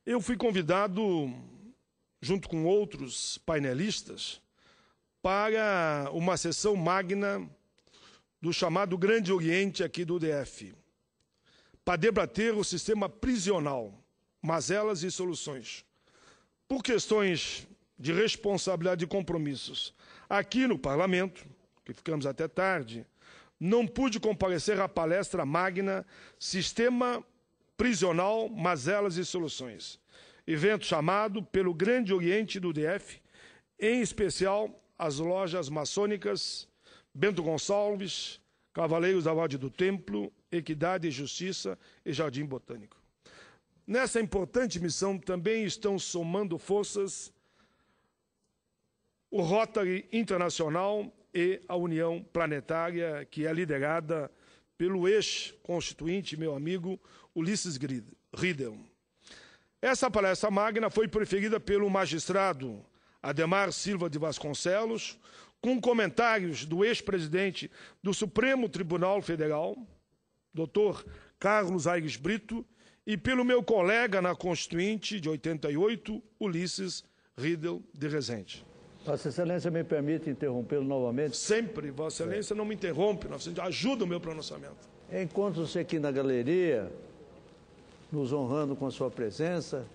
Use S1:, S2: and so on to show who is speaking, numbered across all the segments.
S1: Eu fui convidado, junto com outros painelistas, para uma sessão magna do chamado Grande Oriente aqui do DF, para debater o sistema prisional, mazelas e soluções. Por questões de responsabilidade e compromissos aqui no Parlamento, que ficamos até tarde, não pude comparecer à palestra magna Sistema Prisional, Mazelas e Soluções, evento chamado pelo Grande Oriente do DF, em especial as lojas maçônicas Bento Gonçalves, Cavaleiros da Ordem do Templo, Equidade e Justiça e Jardim Botânico. Nessa importante missão também estão somando forças o Rotary Internacional e a União Planetária, que é liderada pelo ex-constituinte, meu amigo, Ulisses Riedel. Essa palestra magna foi preferida pelo magistrado Ademar Silva de Vasconcelos, com comentários do ex-presidente do Supremo Tribunal Federal, Dr. Carlos Aires Brito, e pelo meu colega na Constituinte de 88, Ulisses Riedel de Rezende.
S2: Vossa Excelência me permite interrompê-lo novamente?
S1: Sempre, Vossa Excelência não me interrompe, ajuda o meu pronunciamento.
S2: Encontro-se aqui na galeria, nos honrando com a sua presença,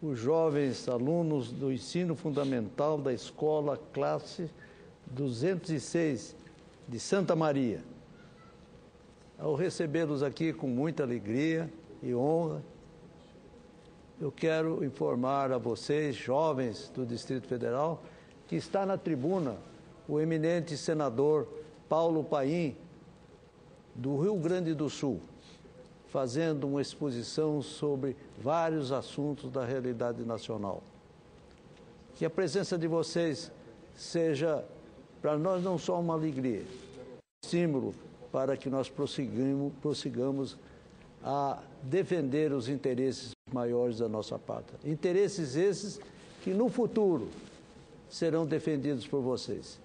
S2: os jovens alunos do ensino fundamental da escola classe 206 de Santa Maria. Ao recebê-los aqui com muita alegria e honra, eu quero informar a vocês, jovens do Distrito Federal, que está na tribuna o eminente senador Paulo Paim, do Rio Grande do Sul, fazendo uma exposição sobre vários assuntos da realidade nacional. Que a presença de vocês seja, para nós, não só uma alegria, estímulo para que nós prossigamos a defender os interesses maiores da nossa pátria. Interesses esses que, no futuro, serão defendidos por vocês.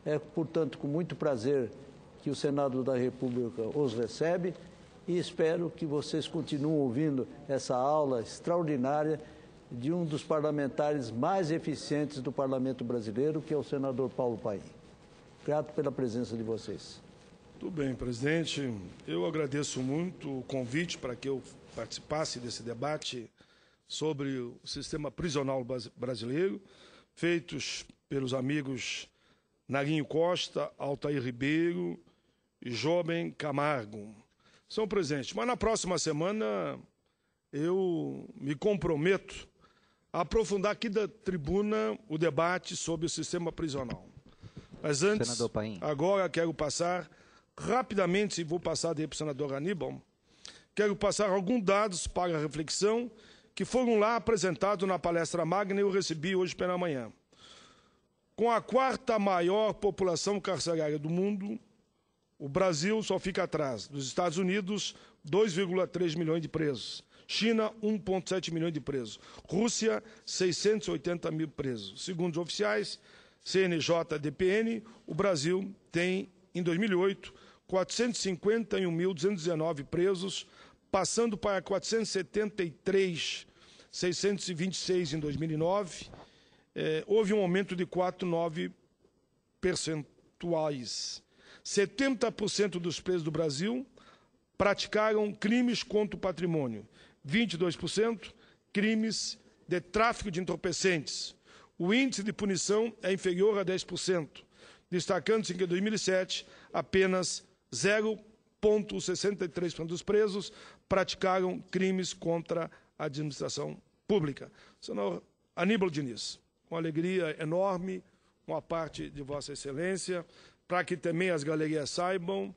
S2: É, portanto, com muito prazer que o Senado da República os recebe e espero que vocês continuem ouvindo essa aula extraordinária de um dos parlamentares mais eficientes do Parlamento brasileiro, que é o senador Paulo Paim. Grato pela presença de vocês.
S1: Tudo bem, presidente. Eu agradeço muito o convite para que eu participasse desse debate sobre o sistema prisional brasileiro, feitos pelos amigos Narinho Costa, Altair Ribeiro e Jovem Camargo. São presentes. Mas na próxima semana eu me comprometo a aprofundar aqui da tribuna o debate sobre o sistema prisional. Mas antes, agora quero passar rapidamente, e vou passar daí para o senador Aníbal, quero passar alguns dados para a reflexão que foram lá apresentados na palestra magna e eu recebi hoje pela manhã. Com a quarta maior população carcerária do mundo, o Brasil só fica atrás dos Estados Unidos, 2,3 milhões de presos. China, 1,7 milhões de presos. Rússia, 680 mil presos. Segundo os oficiais, CNJ, DPN, o Brasil tem, em 2008, 451.219 presos, passando para 473.626 em 2009. Houve um aumento de 4,9 percentuais. 70% dos presos do Brasil praticaram crimes contra o patrimônio, 22% crimes de tráfico de entorpecentes. O índice de punição é inferior a 10%, destacando-se que em 2007 apenas 0,63% dos presos praticaram crimes contra a administração pública. Senador Aníbal Diniz, com alegria enorme, uma parte de Vossa Excelência, para que também as galerias saibam,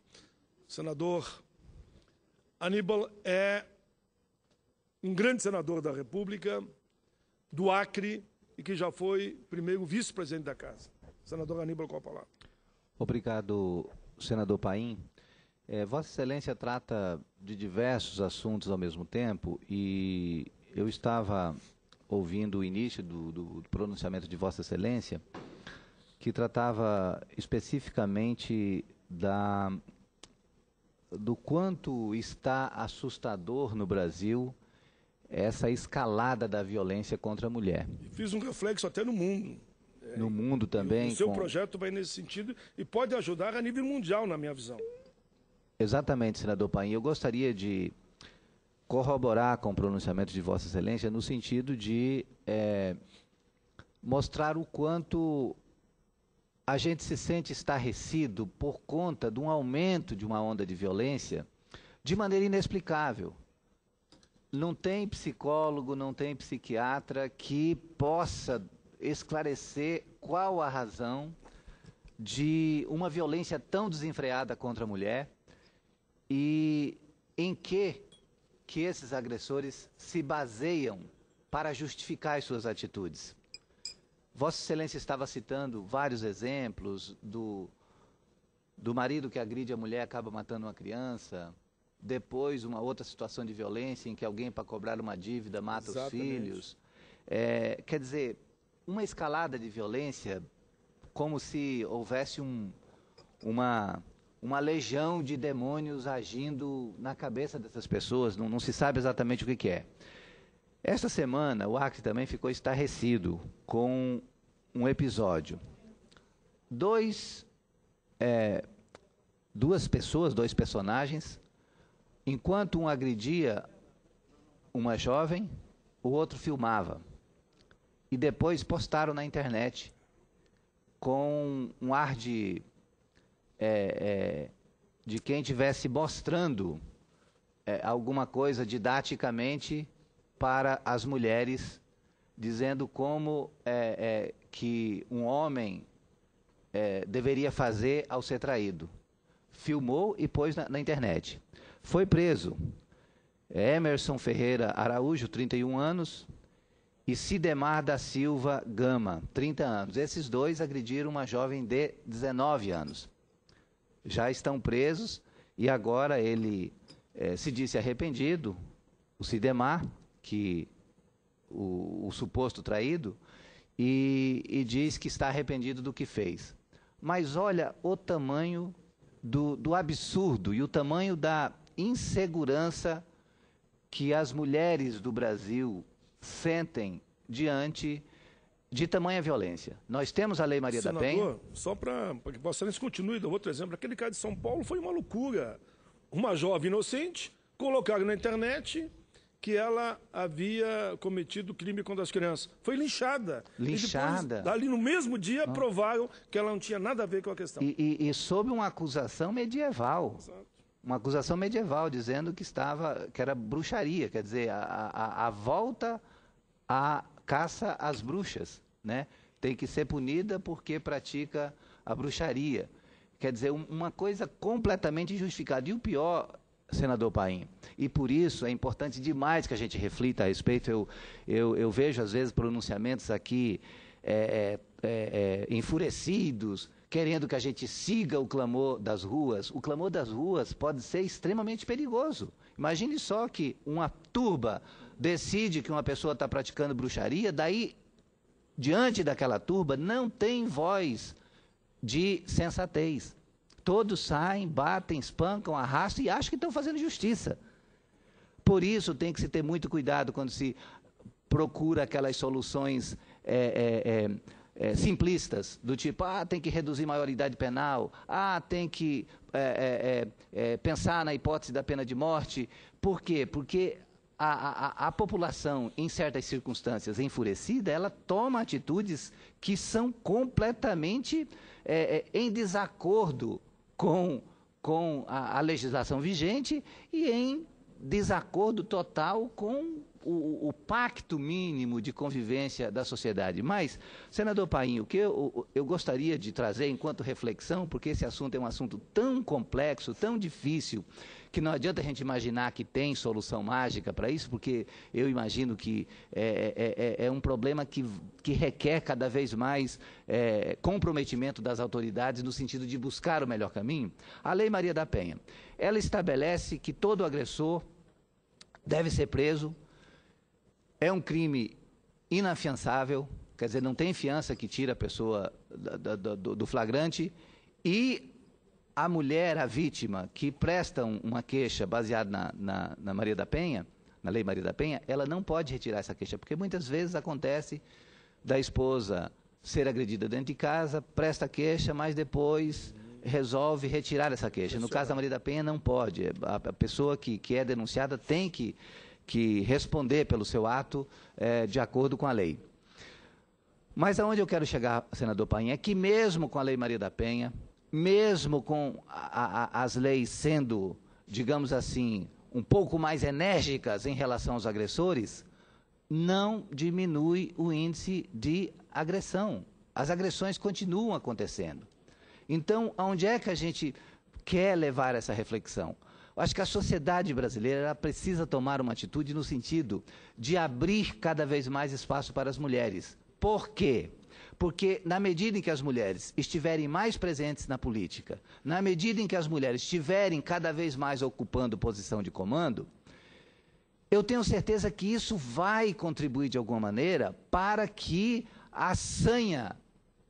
S1: senador Aníbal é um grande senador da República, do Acre, e que já foi primeiro vice-presidente da Casa. Senador Aníbal, com a palavra.
S3: Obrigado, senador Paim. Vossa Excelência trata de diversos assuntos ao mesmo tempo e eu estava ouvindo o início do pronunciamento de Vossa Excelência, que tratava especificamente do quanto está assustador no Brasil essa escalada da violência contra a mulher.
S1: Fiz um reflexo até no mundo.
S3: No mundo também.
S1: O seu projeto vai nesse sentido e pode ajudar a nível mundial, na minha visão.
S3: Exatamente, senador Paim. Eu gostaria de corroborar com o pronunciamento de Vossa Excelência no sentido de mostrar o quanto a gente se sente estarrecido por conta de um aumento de uma onda de violência de maneira inexplicável. Não tem psicólogo, não tem psiquiatra que possa esclarecer qual a razão de uma violência tão desenfreada contra a mulher e em que esses agressores se baseiam para justificar as suas atitudes. Vossa Excelência estava citando vários exemplos do marido que agride a mulher e acaba matando uma criança, depois uma outra situação de violência em que alguém, para cobrar uma dívida, mata os filhos. Quer dizer, uma escalada de violência como se houvesse uma legião de demônios agindo na cabeça dessas pessoas, não se sabe exatamente o que é. Esta semana, o Acre também ficou estarrecido com um episódio. Duas pessoas, dois personagens, enquanto um agredia uma jovem, o outro filmava. E depois postaram na internet com um ar de quem estivesse mostrando alguma coisa didaticamente para as mulheres, dizendo como que um homem deveria fazer ao ser traído. Filmou e pôs na internet. Foi preso Emerson Ferreira Araújo, 31 anos, e Cidemar da Silva Gama, 30 anos. Esses dois agrediram uma jovem de 19 anos. Já estão presos e agora ele se disse arrependido, o Cidemar, que o suposto traído, e diz que está arrependido do que fez. Mas olha o tamanho do absurdo e o tamanho da insegurança que as mulheres do Brasil sentem diante de tamanha violência. Nós temos a Lei Maria da Penha.
S1: Só para que Vossa Excelência continue, dou outro exemplo. Aquele caso de São Paulo foi uma loucura. Uma jovem inocente, colocaram na internet que ela havia cometido crime contra as crianças. Foi linchada.
S3: Linchada?
S1: E depois, ali no mesmo dia, provaram que ela não tinha nada a ver com a questão.
S3: E sob uma acusação medieval.
S1: Exato.
S3: Uma acusação medieval, dizendo que era bruxaria, quer dizer, a volta à caça às bruxas, né? Tem que ser punida porque pratica a bruxaria. Quer dizer, uma coisa completamente injustificada. E o pior, senador Paim, e por isso é importante demais que a gente reflita a respeito. Eu vejo, às vezes, pronunciamentos aqui enfurecidos, querendo que a gente siga o clamor das ruas. O clamor das ruas pode ser extremamente perigoso. Imagine só que uma turba decide que uma pessoa está praticando bruxaria, daí, diante daquela turba, não tem voz de sensatez. Todos saem, batem, espancam, arrastam e acham que estão fazendo justiça. Por isso tem que se ter muito cuidado quando se procura aquelas soluções simplistas, do tipo, tem que reduzir maioridade penal, tem que pensar na hipótese da pena de morte. Por quê? Porque a população, em certas circunstâncias enfurecida, ela toma atitudes que são completamente em desacordo com a legislação vigente e em desacordo total com o pacto mínimo de convivência da sociedade. Mas, senador Paim, o que eu gostaria de trazer enquanto reflexão, porque esse assunto é um assunto tão complexo, tão difícil, que não adianta a gente imaginar que tem solução mágica para isso, porque eu imagino que é um problema que requer cada vez mais comprometimento das autoridades no sentido de buscar o melhor caminho. A Lei Maria da Penha, ela estabelece que todo agressor deve ser preso. É um crime inafiançável, quer dizer, não tem fiança que tira a pessoa do flagrante, e a mulher, a vítima, que presta uma queixa baseada na Maria da Penha, na Lei Maria da Penha, ela não pode retirar essa queixa, porque muitas vezes acontece da esposa ser agredida dentro de casa, presta queixa, mas depois resolve retirar essa queixa. No caso da Maria da Penha, não pode. A pessoa que é denunciada tem que responder pelo seu ato de acordo com a lei. Mas aonde eu quero chegar, senador Paim, é que mesmo com a Lei Maria da Penha, mesmo com as leis sendo, digamos assim, um pouco mais enérgicas em relação aos agressores, não diminui o índice de agressão. As agressões continuam acontecendo. Então, aonde é que a gente quer levar essa reflexão? Eu acho que a sociedade brasileira ela precisa tomar uma atitude no sentido de abrir cada vez mais espaço para as mulheres. Por quê? Porque na medida em que as mulheres estiverem mais presentes na política, na medida em que as mulheres estiverem cada vez mais ocupando posição de comando, eu tenho certeza que isso vai contribuir de alguma maneira para que a sanha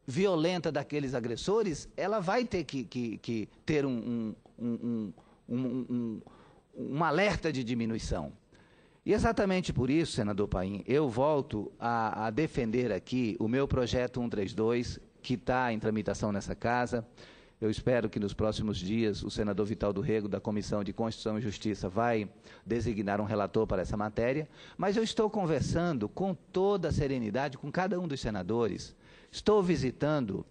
S3: violenta daqueles agressores, ela vai ter que ter um alerta de diminuição. E exatamente por isso, senador Paim, eu volto a defender aqui o meu projeto 132, que está em tramitação nessa casa. Eu espero que nos próximos dias o senador Vital do Rego, da Comissão de Constituição e Justiça, vai designar um relator para essa matéria, mas eu estou conversando com toda a serenidade com cada um dos senadores. Estou visitando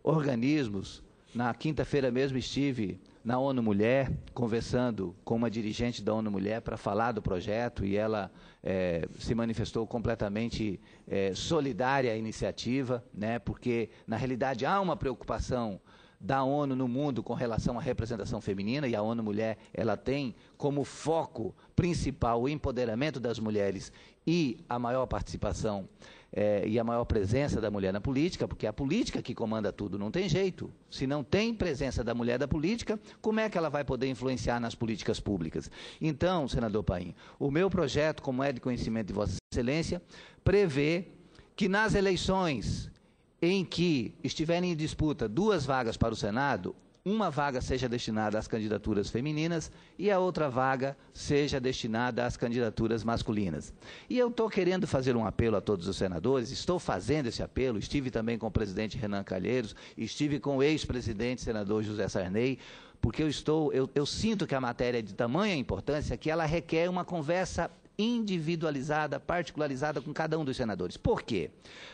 S3: organismos. Na quinta-feira mesmo estive na ONU Mulher, conversando com uma dirigente da ONU Mulher para falar do projeto, e ela se manifestou completamente solidária à iniciativa, né, porque, na realidade, há uma preocupação da ONU no mundo com relação à representação feminina, e a ONU Mulher ela tem como foco principal o empoderamento das mulheres e a maior participação e a maior presença da mulher na política, porque é a política que comanda tudo, não tem jeito. Se não tem presença da mulher da política, como é que ela vai poder influenciar nas políticas públicas? Então, senador Paim, o meu projeto, como é de conhecimento de Vossa Excelência, prevê que nas eleições em que estiverem em disputa 2 vagas para o Senado, uma vaga seja destinada às candidaturas femininas e a outra vaga seja destinada às candidaturas masculinas. E eu estou querendo fazer um apelo a todos os senadores, estou fazendo esse apelo, estive também com o presidente Renan Calheiros, estive com o ex-presidente senador José Sarney, porque eu sinto que a matéria é de tamanha importância que ela requer uma conversa individualizada, particularizada com cada um dos senadores. Por quê?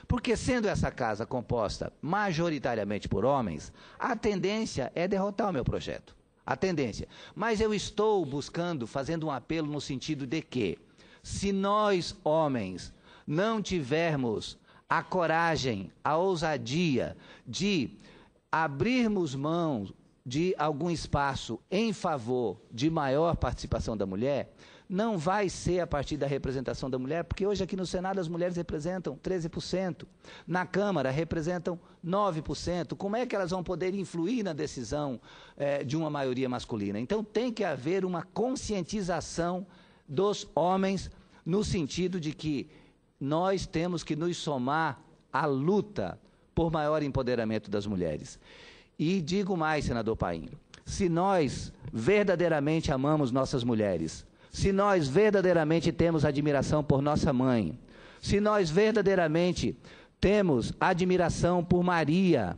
S3: Porque, sendo essa casa composta majoritariamente por homens, a tendência é derrotar o meu projeto. A tendência. Mas eu estou buscando, fazendo um apelo no sentido de que, se nós, homens, não tivermos a coragem, a ousadia de abrirmos mão de algum espaço em favor de maior participação da mulher, não vai ser a partir da representação da mulher, porque hoje aqui no Senado as mulheres representam 13%, na Câmara representam 9%. Como é que elas vão poder influir na decisão de uma maioria masculina? Então tem que haver uma conscientização dos homens no sentido de que nós temos que nos somar à luta por maior empoderamento das mulheres. E digo mais, senador Paim, se nós verdadeiramente amamos nossas mulheres, se nós verdadeiramente temos admiração por nossa mãe, se nós verdadeiramente temos admiração por Maria,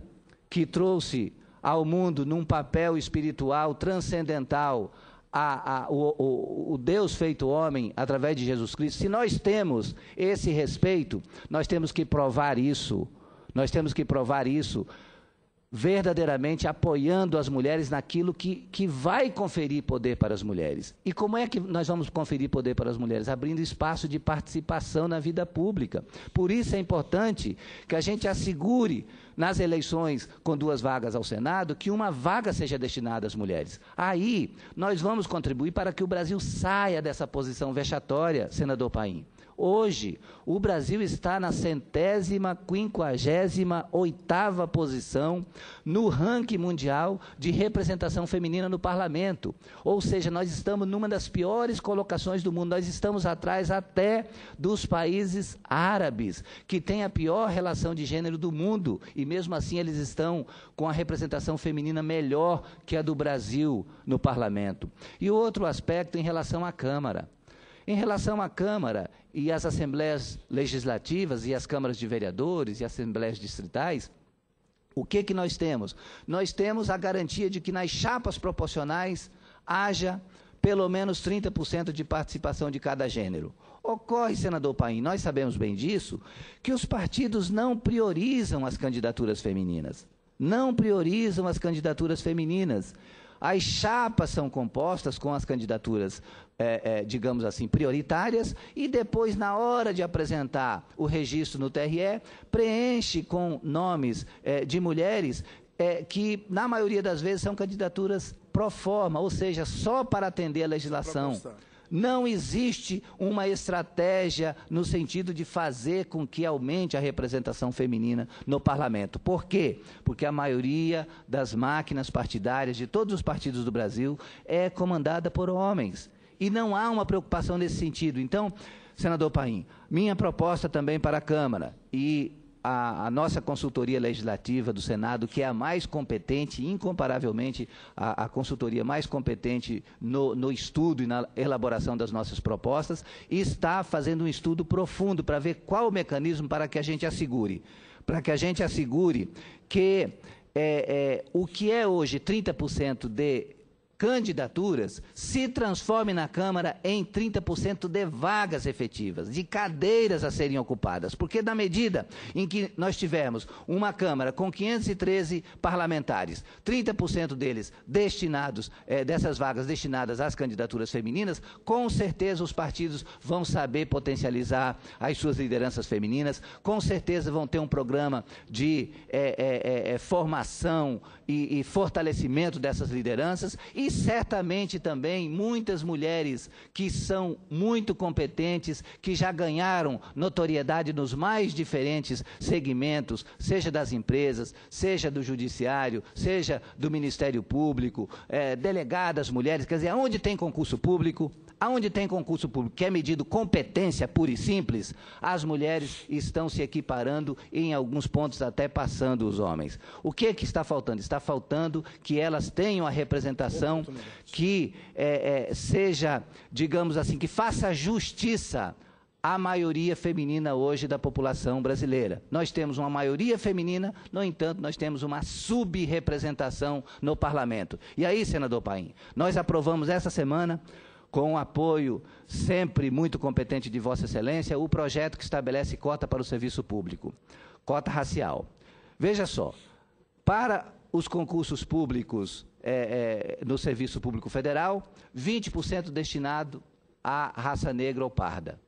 S3: que trouxe ao mundo num papel espiritual transcendental o Deus feito homem através de Jesus Cristo, se nós temos esse respeito, nós temos que provar isso, verdadeiramente apoiando as mulheres naquilo que vai conferir poder para as mulheres. E como é que nós vamos conferir poder para as mulheres? Abrindo espaço de participação na vida pública. Por isso é importante que a gente assegure nas eleições com 2 vagas ao Senado, que uma vaga seja destinada às mulheres. Aí nós vamos contribuir para que o Brasil saia dessa posição vexatória, senador Paim. Hoje, o Brasil está na 158ª posição no ranking mundial de representação feminina no parlamento. Ou seja, nós estamos numa das piores colocações do mundo. Nós estamos atrás até dos países árabes, que têm a pior relação de gênero do mundo. E mesmo assim eles estão com a representação feminina melhor que a do Brasil no parlamento. E outro aspecto em relação à Câmara. Em relação à Câmara e às Assembleias Legislativas e às Câmaras de Vereadores e Assembleias Distritais, o que nós temos? Nós temos a garantia de que nas chapas proporcionais haja pelo menos 30% de participação de cada gênero. Ocorre, senador Paim, nós sabemos bem disso, que os partidos não priorizam as candidaturas femininas. Não priorizam as candidaturas femininas. As chapas são compostas com as candidaturas, digamos assim, prioritárias, e depois, na hora de apresentar o registro no TRE, preenche com nomes de mulheres que, na maioria das vezes, são candidaturas pro forma, ou seja, só para atender a legislação. Não existe uma estratégia no sentido de fazer com que aumente a representação feminina no parlamento. Por quê? Porque a maioria das máquinas partidárias de todos os partidos do Brasil é comandada por homens. E não há uma preocupação nesse sentido. Então, senador Paim, minha proposta também para a Câmara e a nossa consultoria legislativa do Senado, que é a mais competente, incomparavelmente a consultoria mais competente no estudo e na elaboração das nossas propostas, está fazendo um estudo profundo para ver qual o mecanismo para que a gente assegure. Para que a gente assegure que o que é hoje 30% de candidaturas se transforme na Câmara em 30% de vagas efetivas, de cadeiras a serem ocupadas. Porque na medida em que nós tivermos uma Câmara com 513 parlamentares, 30% deles destinados, dessas vagas destinadas às candidaturas femininas, com certeza os partidos vão saber potencializar as suas lideranças femininas, com certeza vão ter um programa de formação e fortalecimento dessas lideranças e certamente também muitas mulheres que são muito competentes, que já ganharam notoriedade nos mais diferentes segmentos, seja das empresas, seja do judiciário, seja do Ministério Público, delegadas mulheres, quer dizer, aonde tem concurso público, que é medido competência pura e simples, as mulheres estão se equiparando e, em alguns pontos, até passando os homens. O que está faltando? Está faltando que elas tenham a representação que seja, digamos assim, que faça justiça à maioria feminina hoje da população brasileira. Nós temos uma maioria feminina, no entanto, nós temos uma subrepresentação no parlamento. E aí, senador Paim, nós aprovamos essa semana, com o apoio sempre muito competente de Vossa Excelência, o projeto que estabelece cota para o serviço público, cota racial. Veja só, para os concursos públicos no Serviço Público Federal, 20% destinado à raça negra ou parda.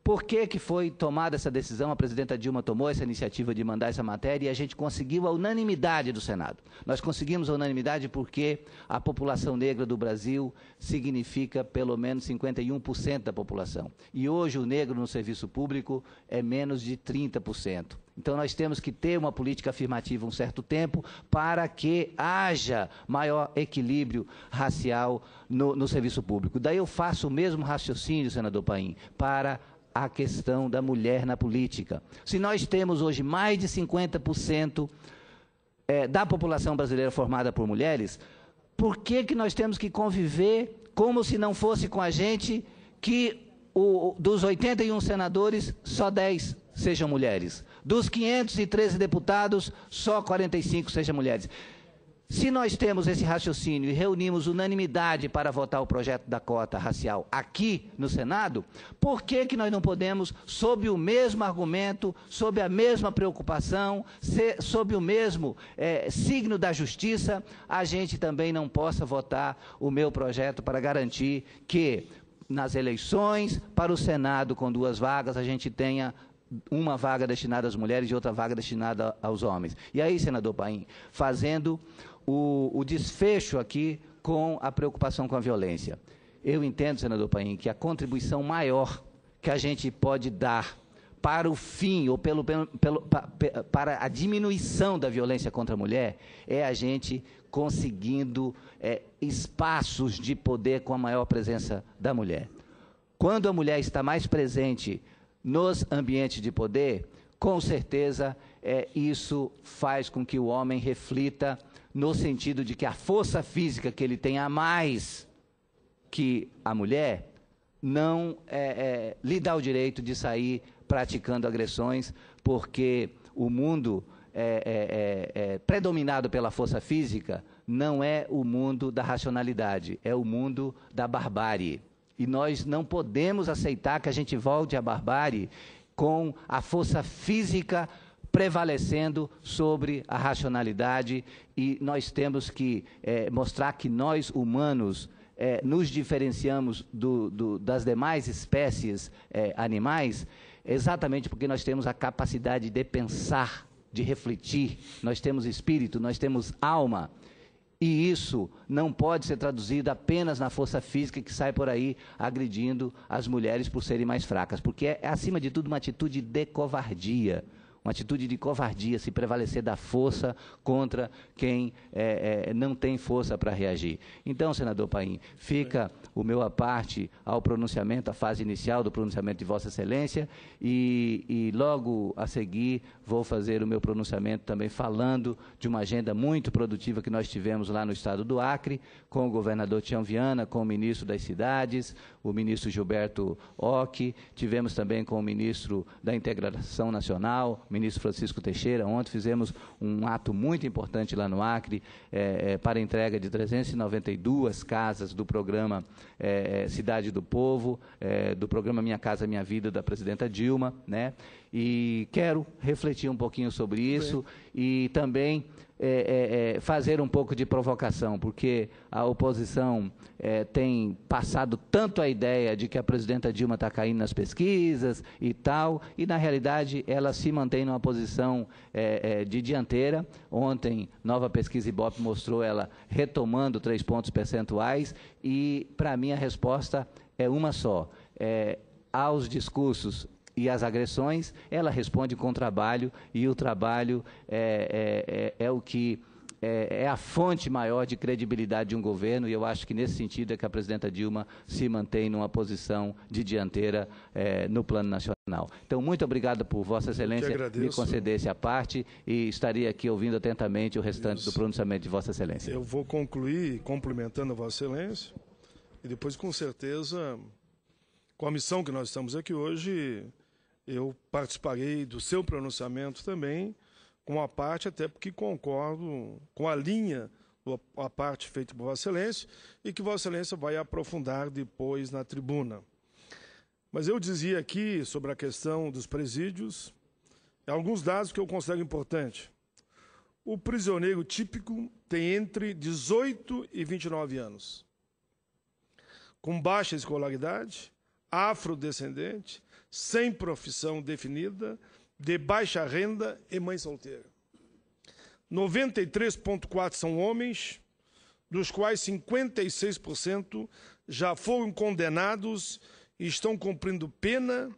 S3: Por que foi tomada essa decisão? A presidenta Dilma tomou essa iniciativa de mandar essa matéria e a gente conseguiu a unanimidade do Senado. Nós conseguimos a unanimidade porque a população negra do Brasil significa pelo menos 51% da população. E hoje o negro no serviço público é menos de 30%. Então, nós temos que ter uma política afirmativa um certo tempo para que haja maior equilíbrio racial no serviço público. Daí eu faço o mesmo raciocínio, senador Paim, para a questão da mulher na política. Se nós temos hoje mais de 50% da população brasileira formada por mulheres, por que nós temos que conviver como se não fosse com a gente que dos 81 senadores, só 10 sejam mulheres? Dos 513 deputados, só 45 sejam mulheres. Se nós temos esse raciocínio e reunimos unanimidade para votar o projeto da cota racial aqui no Senado, por que nós não podemos, sob o mesmo argumento, sob a mesma preocupação, sob o mesmo signo da justiça, a gente também não possa votar o meu projeto para garantir que, nas eleições para o Senado com 2 vagas, a gente tenha uma vaga destinada às mulheres e outra vaga destinada aos homens. E aí, senador Paim, fazendo o desfecho aqui com a preocupação com a violência. Eu entendo, senador Paim, que a contribuição maior que a gente pode dar para o fim, ou para a diminuição da violência contra a mulher, é a gente conseguindo espaços de poder com a maior presença da mulher. Quando a mulher está mais presente nos ambientes de poder, com certeza isso faz com que o homem reflita no sentido de que a força física que ele tem a mais que a mulher não lhe dá o direito de sair praticando agressões, porque o mundo predominado pela força física não é o mundo da racionalidade, é o mundo da barbárie. E nós não podemos aceitar que a gente volte à barbárie com a força física prevalecendo sobre a racionalidade, e nós temos que mostrar que nós, humanos, nos diferenciamos das demais espécies animais, exatamente porque nós temos a capacidade de pensar, de refletir, nós temos espírito, nós temos alma. E isso não pode ser traduzido apenas na força física que sai por aí agredindo as mulheres por serem mais fracas, porque é, acima de tudo, uma atitude de covardia. Uma atitude de covardia, se prevalecer da força contra quem não tem força para reagir. Então, senador Paim, fica o meu à parte ao pronunciamento, à fase inicial do pronunciamento de Vossa Excelência, e logo a seguir vou fazer o meu pronunciamento também falando de uma agenda muito produtiva que nós tivemos lá no estado do Acre, com o governador Tião Viana, com o ministro das Cidades, o ministro Gilberto Occhi, tivemos também com o ministro da Integração Nacional, ministro Francisco Teixeira. Ontem fizemos um ato muito importante lá no Acre para a entrega de 392 casas do programa Cidade do Povo, do programa Minha Casa Minha Vida, da presidenta Dilma, né? E quero refletir um pouquinho sobre isso e também fazer um pouco de provocação, porque a oposição tem passado tanto a ideia de que a presidenta Dilma está caindo nas pesquisas e tal, e na realidade ela se mantém numa posição de dianteira. Ontem, nova pesquisa Ibope mostrou ela retomando 3 pontos percentuais, e para mim a resposta é uma só: aos discursos e as agressões, ela responde com trabalho, e o trabalho é o que é a fonte maior de credibilidade de um governo, e eu acho que nesse sentido é que a presidenta Dilma se mantém numa posição de dianteira no plano nacional. Então, muito obrigado por Vossa Excelência me conceder essa parte, e estaria aqui ouvindo atentamente o restante do pronunciamento de Vossa Excelência.
S1: Eu vou concluir cumprimentando a Vossa Excelência, e depois, com certeza, com a missão que nós estamos aqui hoje, eu participarei do seu pronunciamento também, com a parte, até porque concordo com a linha, a parte feita por Vossa Excelência, e que Vossa Excelência vai aprofundar depois na tribuna. Mas eu dizia aqui sobre a questão dos presídios, alguns dados que eu considero importantes. O prisioneiro típico tem entre 18 e 29 anos, com baixa escolaridade, afrodescendente, sem profissão definida, de baixa renda e mãe solteira. 93,4% são homens, dos quais 56% já foram condenados e estão cumprindo pena,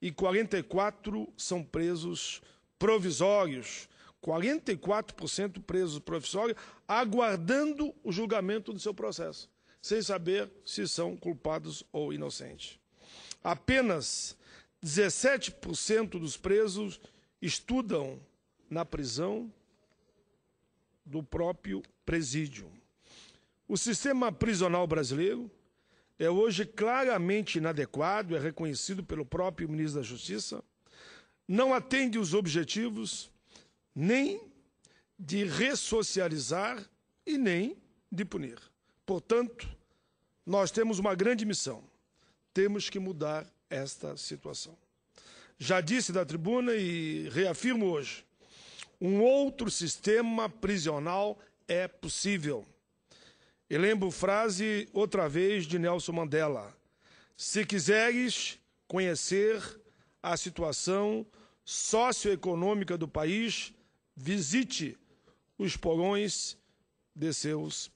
S1: e 44% são presos provisórios. 44% presos provisórios, aguardando o julgamento do seu processo, sem saber se são culpados ou inocentes. Apenas 17% dos presos estudam na prisão do próprio presídio. O sistema prisional brasileiro é hoje claramente inadequado, é reconhecido pelo próprio ministro da Justiça, não atende os objetivos nem de ressocializar e nem de punir. Portanto, nós temos uma grande missão. Temos que mudar esta situação. Já disse da tribuna e reafirmo hoje, um outro sistema prisional é possível. E lembro frase outra vez de Nelson Mandela: se quiseres conhecer a situação socioeconômica do país, visite os porões de seus